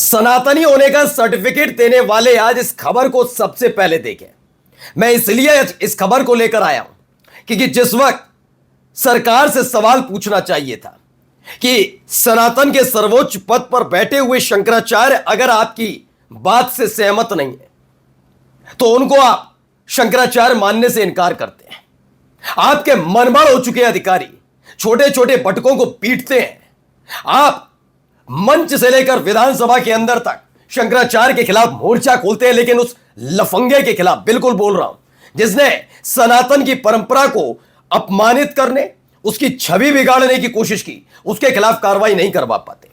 सनातनी होने का सर्टिफिकेट देने वाले आज इस खबर को सबसे पहले देखें। मैं इसलिए इस खबर को लेकर आया हूं क्योंकि जिस वक्त सरकार से सवाल पूछना चाहिए था कि सनातन के सर्वोच्च पद पर बैठे हुए शंकराचार्य अगर आपकी बात से सहमत नहीं है तो उनको आप शंकराचार्य मानने से इनकार करते हैं। आपके मनमाड़ हो चुके अधिकारी छोटे छोटे बटकों को पीटते हैं। आप मंच से लेकर विधानसभा के अंदर तक शंकराचार्य के खिलाफ मोर्चा खोलते हैं, लेकिन उस लफंगे के खिलाफ बिल्कुल बोल रहा हूं जिसने सनातन की परंपरा को अपमानित करने, उसकी छवि बिगाड़ने की कोशिश की, उसके खिलाफ कार्रवाई नहीं करवा पाते।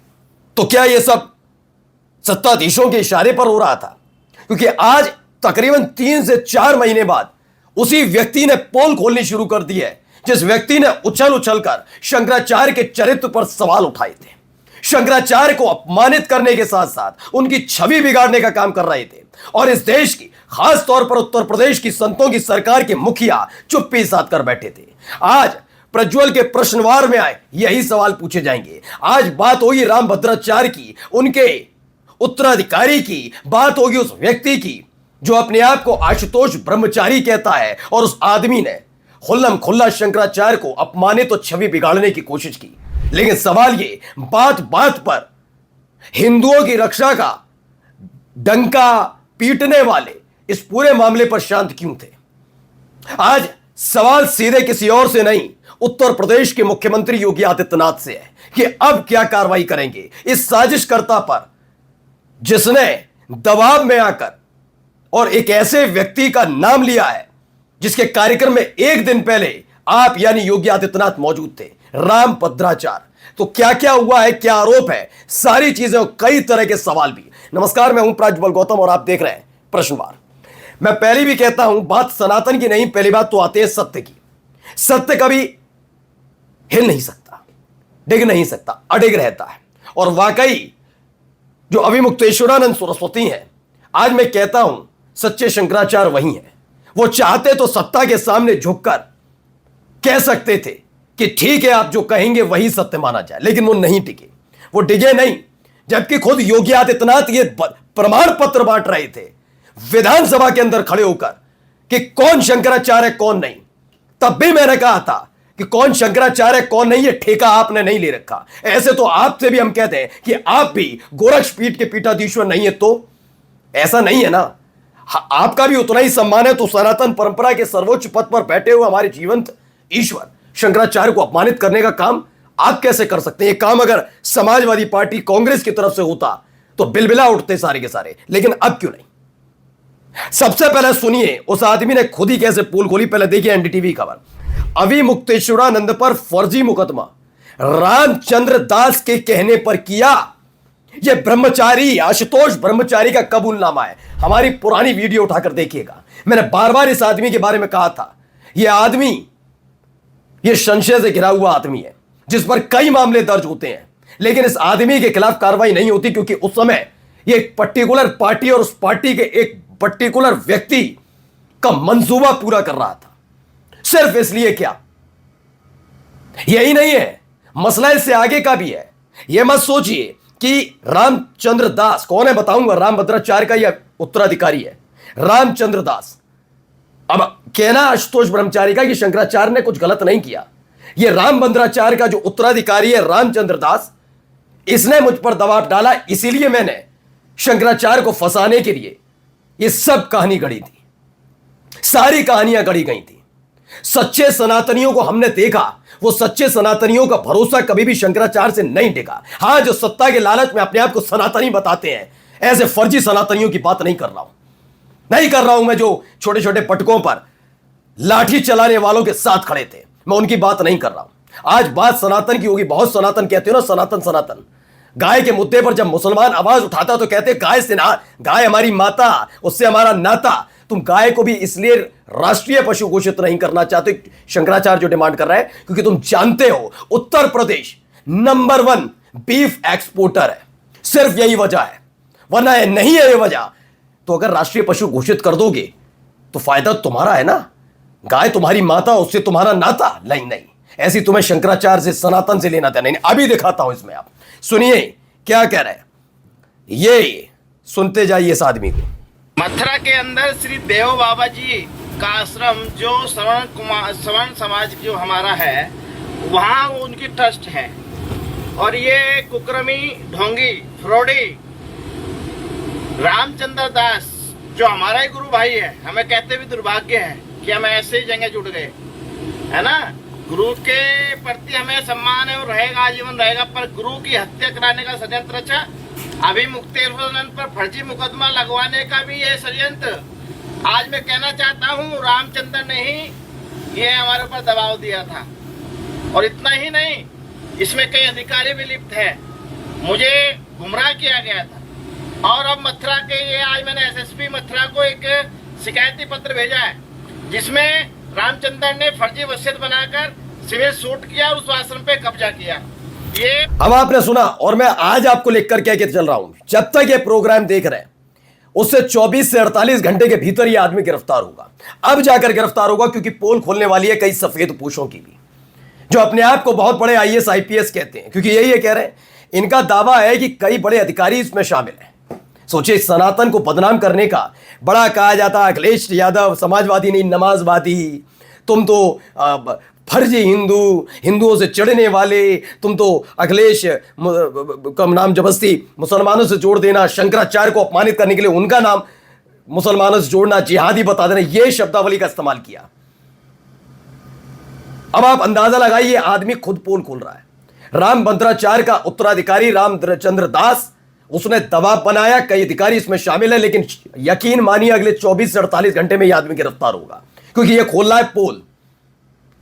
तो क्या यह सब सत्ताधीशों के इशारे पर हो रहा था? क्योंकि आज तकरीबन 3 से 4 महीने बाद उसी व्यक्ति ने पोल खोलनी शुरू कर दी है जिस व्यक्ति ने उछल उछल कर शंकराचार्य के चरित्र पर सवाल उठाए थे, शंकराचार्य को अपमानित करने के साथ साथ उनकी छवि बिगाड़ने का काम कर रहे थे। और इस देश की, खास तौर पर उत्तर प्रदेश की संतों की सरकार के मुखिया चुप्पी साध कर बैठे थे। आज प्रज्वल के प्रश्नवार में आए यही सवाल पूछे जाएंगे। आज बात होगी रामभद्राचार्य की, उनके उत्तराधिकारी की, बात होगी उस व्यक्ति की जो अपने आप को आशुतोष ब्रह्मचारी कहता है और उस आदमी ने खुल्लम खुल्ला शंकराचार्य को अपमानित और छवि बिगाड़ने की कोशिश की। लेकिन सवाल ये, बात बात पर हिंदुओं की रक्षा का डंका पीटने वाले इस पूरे मामले पर शांत क्यों थे? आज सवाल सीधे किसी और से नहीं, उत्तर प्रदेश के मुख्यमंत्री योगी आदित्यनाथ से है कि अब क्या कार्रवाई करेंगे इस साजिशकर्ता पर जिसने दबाव में आकर और एक ऐसे व्यक्ति का नाम लिया है जिसके कार्यक्रम में एक दिन पहले आप यानी योगी आदित्यनाथ मौजूद थे, रामभद्राचार्य। तो क्या क्या हुआ है, क्या आरोप है, सारी चीजें और कई तरह के सवाल भी। नमस्कार, मैं हूं प्रज्वल गौतम और आप देख रहे हैं प्रश्नवार। मैं पहले भी कहता हूं, बात सनातन की नहीं, पहली बात तो आती है सत्य की। सत्य कभी हिल नहीं सकता, डिग नहीं सकता, अडिग रहता है। और वाकई जो अभिमुक्तेश्वरानंद सरस्वती हैं, आज मैं कहता हूं सच्चे शंकराचार्य वही हैं। वो चाहते तो सत्ता के सामने झुककर कह सकते थे कि ठीक है, आप जो कहेंगे वही सत्य माना जाए, लेकिन वो नहीं टिके, वो डिगे नहीं। जबकि खुद योगी आदित्यनाथ ये प्रमाण पत्र बांट रहे थे विधानसभा के अंदर खड़े होकर कि कौन शंकराचार्य कौन नहीं। तब भी मैंने कहा था कि कौन शंकराचार्य कौन नहीं, ये ठेका आपने नहीं ले रखा। ऐसे तो आपसे भी हम कहते हैं कि आप भी गोरक्षपीठ के पीठाधीश्वर नहीं है, तो ऐसा नहीं है ना। आपका भी उतना ही सम्मान है। तो सनातन परंपरा के सर्वोच्च पद पर बैठे हुए हमारे जीवंत ईश्वर शंकराचार्य को अपमानित करने का काम आप कैसे कर सकते हैं? ये काम अगर समाजवादी पार्टी कांग्रेस की तरफ से होता तो बिलबिला उठते सारे के सारे, लेकिन अब क्यों नहीं? सबसे पहले सुनिए उस आदमी ने खुद ही कैसे पोल खोली। पहले देखिए एनडीटीवी खबर। अभिमुक्तेश्वरानंद पर फर्जी मुकदमा, रामचंद्र दास के कहने पर किया। यह ब्रह्मचारी, आशुतोष ब्रह्मचारी का कबूलनामा है। हमारी पुरानी वीडियो उठाकर देखिएगा। मैंने बार बार इस आदमी के बारे में कहा था, यह आदमी, यह संशय से घिरा हुआ आदमी है जिस पर कई मामले दर्ज होते हैं, लेकिन इस आदमी के खिलाफ कार्रवाई नहीं होती क्योंकि उस समय यह एक पर्टिकुलर पार्टी और उस पार्टी के एक पर्टिकुलर व्यक्ति का मंसूबा पूरा कर रहा था। सिर्फ इसलिए क्या? यही नहीं है, मसला इससे आगे का भी है। यह मत सोचिए कि रामचंद्र दास कौन है, बताऊंगा। रामभद्राचार्य का यह उत्तराधिकारी है, रामचंद्र दास। अब कहना आशुतोष ब्रह्मचारी का कि शंकराचार्य ने कुछ गलत नहीं किया। यह रामभद्राचार्य का जो उत्तराधिकारी है रामचंद्र दास, इसने मुझ पर दबाव डाला, इसीलिए मैंने शंकराचार्य को फंसाने के लिए यह सब कहानी गढ़ी थी, सारी कहानियां गढ़ी गई थी। सच्चे सनातनियों को हमने देखा, वो सच्चे सनातनियों का भरोसा कभी भी शंकराचार्य से नहीं टिका। हां, जो सत्ता के लालच में अपने आप को सनातनी बताते हैं, ऐसे फर्जी सनातनियों की बात नहीं कर रहा हूं। नहीं कर रहा हूं मैं जो छोटे छोटे पटकों पर लाठी चलाने वालों के साथ खड़े थे, मैं उनकी बात नहीं कर रहा हूं। आज बात सनातन की होगी। बहुत सनातन कहते हो ना, सनातन सनातन। गाय के मुद्दे पर जब मुसलमान आवाज उठाता तो कहते गाय से ना, गाय हमारी माता, उससे हमारा नाता। तुम गाय को भी इसलिए राष्ट्रीय पशु घोषित नहीं करना चाहते, शंकराचार्य जो डिमांड कर रहा है, क्योंकि तुम जानते हो Uttar Pradesh number 1 beef exporter है। सिर्फ यही वजह है, वरना नहीं है ये वजह। तो अगर राष्ट्रीय पशु घोषित कर दोगे तो फायदा तुम्हारा है ना। गाय तुम्हारी माता, उससे तुम्हारा नाता नहीं। नहीं, ऐसी तुम्हें शंकराचार्य से, सनातन से लेना देना नहीं। अभी दिखाता हूं इसमें, आप सुनिए क्या कह रहे हैं। ये सुनते जाइए इस आदमी को। मथुरा के अंदर श्री देव बाबा जी का आश्रम जो श्रवण समाज जो हमारा है, वहाँ उनकी ट्रस्ट है। और ये कुकरमी ढोंगी फ्रॉडी रामचंद्र दास जो हमारा ही गुरु भाई है, हमें कहते भी दुर्भाग्य है कि हम ऐसे ही जगह जुड़ गए, है ना। गुरु के प्रति हमें सम्मान है और रहेगा, आजीवन रहेगा, पर गुरु की हत्या कराने का षड्यंत्र रचा। अभी मुक्तेश्वर पर फर्जी मुकदमा लगवाने का भी ये षड्यंत्र। आज मैं कहना चाहता हूँ, रामचंद्र ने ही ये हमारे ऊपर दबाव दिया था। और इतना ही नहीं, इसमें कई अधिकारी भी लिप्त है, मुझे गुमराह किया गया था। और अब मथुरा के ये आज मैंने एसएसपी मथुरा को एक शिकायती पत्र भेजा है, जिसमें रामचंद्र ने फर्जी वसीयत बनाकर सिविल सूट किया और उस आश्रम पे कब्जा किया। ये अब आपने सुना, और मैं आज आपको लिखकर कह के चल रहा हूं, जब तक ये प्रोग्राम देख रहे हैं उससे 24 से 48 घंटे के भीतर ये आदमी गिरफ्तार होगा। अब जाकर गिरफ्तार होगा, क्योंकि पोल खोलने वाली है कई सफेद पोशों की भी, जो अपने आप को बहुत बड़े आईएएस आईपीएस कहते हैं, क्योंकि यही ये कह रहे हैं, इनका दावा है कि कई बड़े अधिकारी इसमें शामिल हैं। सोचिए, सनातन को बदनाम करने का बड़ा कहा जाता, अखिलेश यादव समाजवादी नहीं नमाजवादी, तुम तो फर्जी हिंदुओं से चिढ़ने वाले, तुम तो अखिलेश का नाम जबरदस्ती मुसलमानों से जोड़ देना, शंकराचार्य को अपमानित करने के लिए उनका नाम मुसलमानों से जोड़ना, जिहादी बता देना, यह शब्दावली का इस्तेमाल किया। अब आप अंदाजा लगाइए, आदमी खुद पोल खोल रहा है। रामभद्राचार्य का उत्तराधिकारी रामचंद्र दास, उसने दबाव बनाया, कई अधिकारी इसमें शामिल है, लेकिन यकीन मानिए अगले 24 से 48 घंटे में यह आदमी गिरफ्तार होगा, क्योंकि यह खोल रहा है पोल।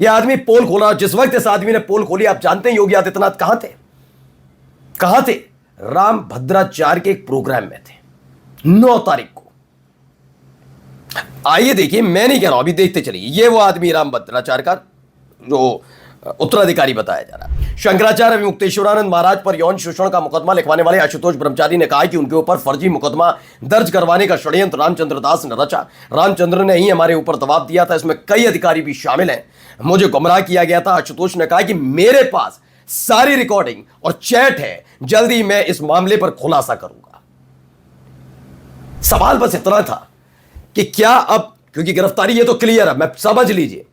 यह आदमी पोल खोल रहा है। जिस वक्त इस आदमी ने पोल खोली, आप जानते हैं योगी आदित्यनाथ कहां थे? रामभद्राचार्य के एक प्रोग्राम में थे 9 तारीख को। आइए देखिए, मैं नहीं कह रहा हूं, अभी देखते चलिए। ये वो आदमी रामभद्राचार्य का जो उत्तराधिकारी बताया जा रहा है। शंकराचार्य एवं मुक्तेश्वरानंद महाराज पर यौन शोषण का मुकदमा लिखवाने वाले आशुतोष ब्रह्मचारी ने कहा कि उनके ऊपर फर्जी मुकदमा दर्ज करवाने का षड्यंत्र रामचंद्र दास ने रचा। रामचंद्र ने ही हमारे ऊपर दबाव दिया था, इसमें कई अधिकारी भी शामिल हैं, मुझे गुमराह किया गया था। आशुतोष ने कहा कि मेरे पास सारी रिकॉर्डिंग और चैट है, जल्दी मैं इस मामले पर खुलासा करूंगा। सवाल बस इतना था कि क्या अब, क्योंकि गिरफ्तारी ये तो क्लियर है, मैं समझ लीजिए,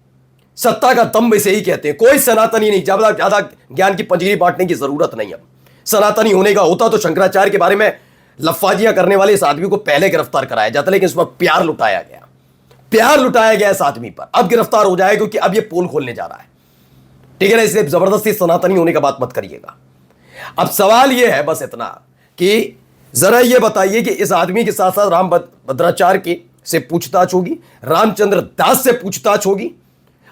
सत्ता का दम इसे ही कहते हैं। कोई सनातनी नहीं, ज्यादा ज्ञान की पंजीरी बांटने की जरूरत नहीं। अब सनातनी होने का होता तो शंकराचार्य के बारे में लफाजियां करने वाले इस आदमी को पहले गिरफ्तार कराया जाता, लेकिन इस पर प्यार लुटाया गया इस आदमी पर। अब गिरफ्तार हो जाए, क्योंकि अब ये पोल खोलने जा रहा है, ठीक है ना। इसलिए जबरदस्ती सनातनी होने का बात मत करिएगा। अब सवाल यह है बस इतना कि जरा ये बताइए कि इस आदमी के साथ साथ रामभद्राचार्य के से पूछताछ होगी, रामचंद्र दास से पूछताछ होगी,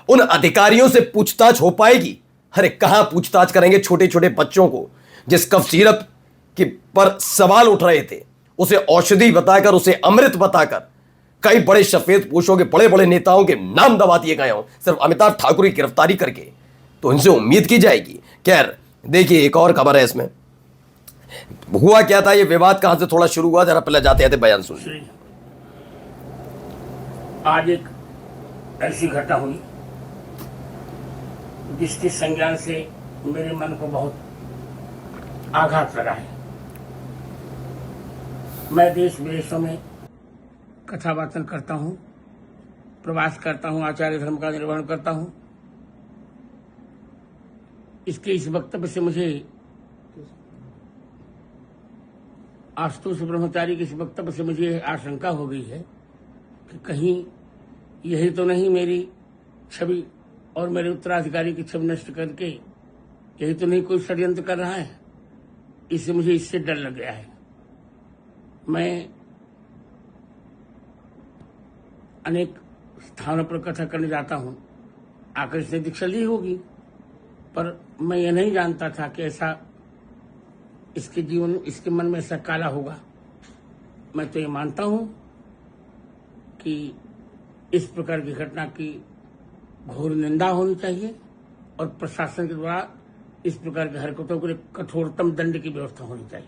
उन अधिकारियों से पूछताछ हो पाएगी? अरे कहां पूछताछ करेंगे छोटे छोटे बच्चों को, जिस कफ सिरप के पर सवाल उठ रहे थे, उसे औषधि बताकर, उसे अमृत बताकर कई बड़े सफेद पोशों के बड़े बड़े नेताओं के नाम दबा दिए गए हों सिर्फ अमिताभ ठाकुर की गिरफ्तारी करके, तो इनसे उम्मीद की जाएगी। खैर देखिए, एक और खबर है इसमें। हुआ क्या था, ये विवाद कहां से थोड़ा शुरू हुआ, जरा पहले जाते आते बयान सुनिए। आज एक ऐसी घटना हुई जिसके संज्ञान से मेरे मन को बहुत आघात लगा है। मैं देश विदेशों में कथावाचन करता हूँ, प्रवास करता हूँ, आचार्य धर्म का निर्वहन करता हूँ। इसके इस वक्तव्य से मुझे, आशुतोष ब्रह्मचारी के इस वक्तव्य से मुझे आशंका हो गई है कि कहीं यही तो नहीं मेरी छवि और मेरे उत्तराधिकारी की छवि नष्ट करके यही तो नहीं कोई षड्यंत्र कर रहा है। इससे मुझे इससे डर लग गया है। मैं अनेक स्थानों पर कथा करने जाता हूँ, आकर इसने दीक्षा ली होगी, पर मैं ये नहीं जानता था कि ऐसा इसके जीवन, इसके मन में ऐसा काला होगा। मैं तो ये मानता हूँ कि इस प्रकार की घटना की घोर निंदा होनी चाहिए और प्रशासन के द्वारा इस प्रकार की हरकतों के लिए कठोरतम दंड की व्यवस्था होनी चाहिए।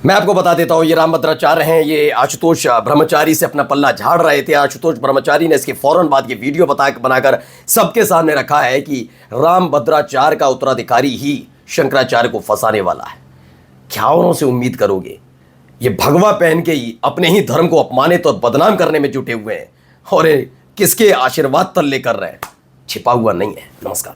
मैं आपको बता देता हूं, ये रामभद्राचार्य हैं, ये आशुतोष ब्रह्मचारी से अपना पल्ला झाड़ रहे थे। आशुतोष ब्रह्मचारी ने इसके फौरन बाद ये वीडियो बनाकर सबके सामने रखा है कि रामभद्राचार्य का उत्तराधिकारी ही शंकराचार्य को फंसाने वाला है। क्या औरों से उम्मीद करोगे? ये भगवा पहन के ही अपने ही धर्म को अपमानित और बदनाम करने में जुटे हुए हैं और ये किसके आशीर्वाद तल्ले कर रहे हैं, छिपा हुआ नहीं है। नमस्कार।